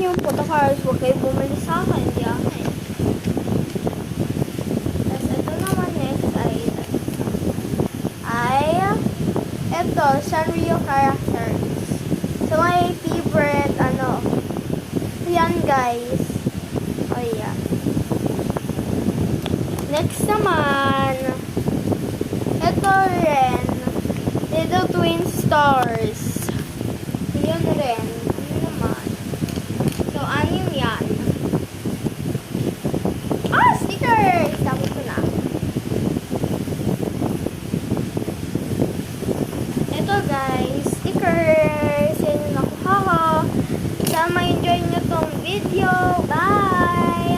yung photocards, huwag kayo bumili sa akin. Hindi akin. Tapos ito naman next ay ito, Sanrio characters. So, my favorite, yan guys. Oh, yeah. Next naman, ito rin, Little Twin Stars. Yan rin. Ano naman? So, anim yan. Stickers! Sabi ko na. Ito guys, stickers. Yan yung nakuha ko. Sana ma-enjoy nyo tong video. Bye!